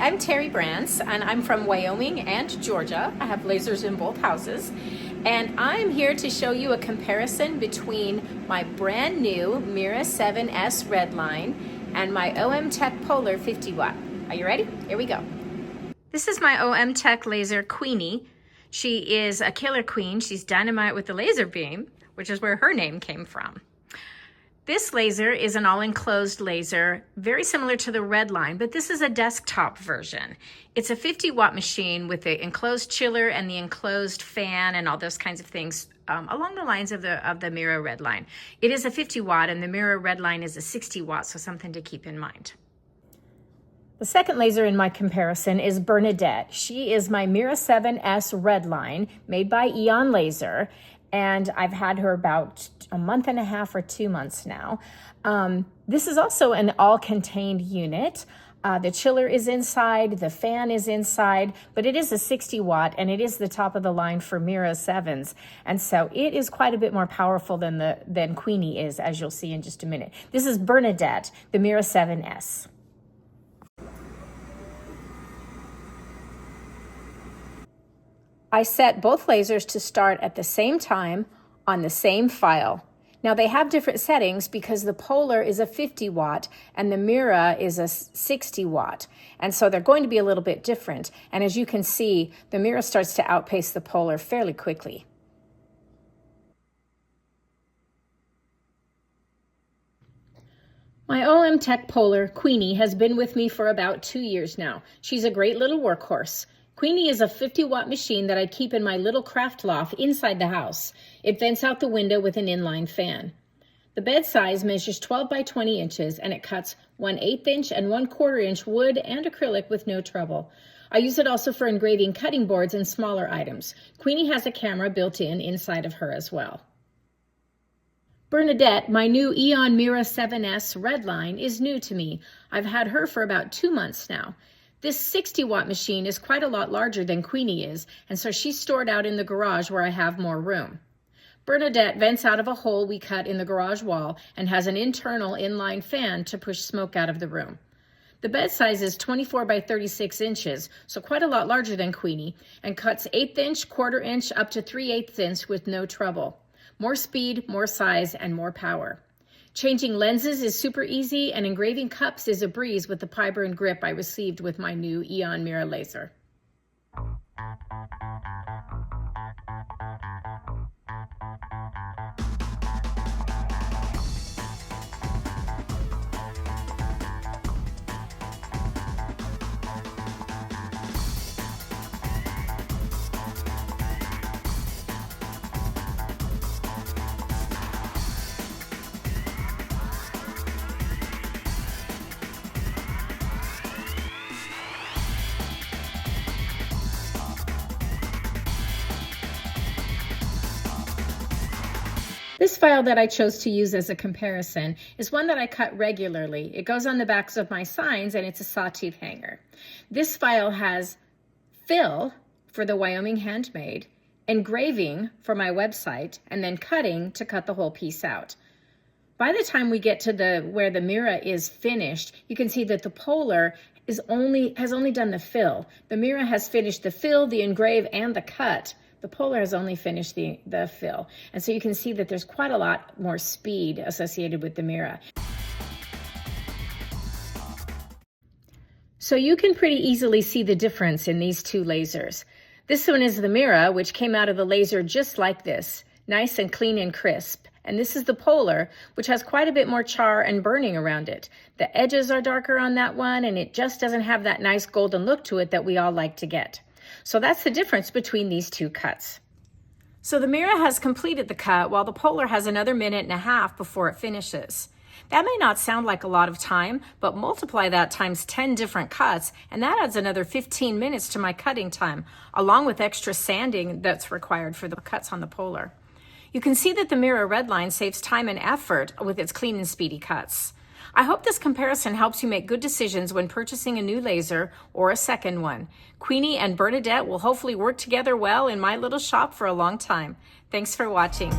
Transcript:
I'm Terri Brands, and I'm from Wyoming and Georgia. I have lasers in both houses, and I'm here to show you a comparison between my brand new Mira 7S Redline and my OMTech Polar 50 watt. Are you ready? Here we go. This is my OMTech laser Queenie. She is a killer queen. She's dynamite with the laser beam, which is where her name came from. This laser is an all-enclosed laser, very similar to the Redline, but this is a desktop version. It's a 50 watt machine with the enclosed chiller and the enclosed fan and all those kinds of things along the lines of the Mira Redline. It is a 50 watt and the Mira Redline is a 60 watt, so something to keep in mind. The second laser in my comparison is Bernadette. She is my Mira 7S Redline made by Aeon Laser, and I've had her about a month and a half or 2 months now. This is also an all-contained unit. The chiller is inside, the fan is inside, but it is a 60 watt and it is the top of the line for Mira 7s. And so it is quite a bit more powerful than Queenie is, as you'll see in just a minute. This is Bernadette, the Mira 7S. I set both lasers to start at the same time on the same file. Now they have different settings because the Polar is a 50 watt and the Mira is a 60 watt. And so they're going to be a little bit different. And as you can see, the Mira starts to outpace the Polar fairly quickly. My OMTech Polar, Queenie, has been with me for about 2 years now. She's a great little workhorse. Queenie is a 50 watt machine that I keep in my little craft loft inside the house. It vents out the window with an inline fan. The bed size measures 12 by 20 inches and it cuts 1/8 inch and 1/4 inch wood and acrylic with no trouble. I use it also for engraving cutting boards and smaller items. Queenie has a camera built in inside of her as well. Bernadette, my new Aeon Mira 7S Redline, is new to me. I've had her for about 2 months now. This 60 watt machine is quite a lot larger than Queenie is, and so she's stored out in the garage where I have more room. Bernadette vents out of a hole we cut in the garage wall and has an internal inline fan to push smoke out of the room. The bed size is 24 by 36 inches, so quite a lot larger than Queenie, and cuts 1/8 inch, 1/4 inch, up to 3/8 inch with no trouble. More speed, more size, and more power. Changing lenses is super easy, and engraving cups is a breeze with the fiber and grip I received with my new Aeon Mira laser. This file that I chose to use as a comparison is one that I cut regularly. It goes on the backs of my signs and it's a sawtooth hanger. This file has fill for the Wyoming handmade, engraving for my website, and then cutting to cut the whole piece out. By the time we get to where the Mira is finished, you can see that the Polar has only done the fill. The Mira has finished the fill, the engrave, and the cut. The Polar has only finished the fill. And so you can see that there's quite a lot more speed associated with the Mira. So you can pretty easily see the difference in these two lasers. This one is the Mira, which came out of the laser just like this, nice and clean and crisp. And this is the Polar, which has quite a bit more char and burning around it. The edges are darker on that one, and it just doesn't have that nice golden look to it that we all like to get. So that's the difference between these two cuts. So the Mira has completed the cut while the Polar has another 1.5 minutes before it finishes. That may not sound like a lot of time, but multiply that times 10 different cuts, and that adds another 15 minutes to my cutting time, along with extra sanding that's required for the cuts on the Polar. You can see that the Mira Redline saves time and effort with its clean and speedy cuts. I hope this comparison helps you make good decisions when purchasing a new laser or a second one. Queenie and Bernadette will hopefully work together well in my little shop for a long time. Thanks for watching.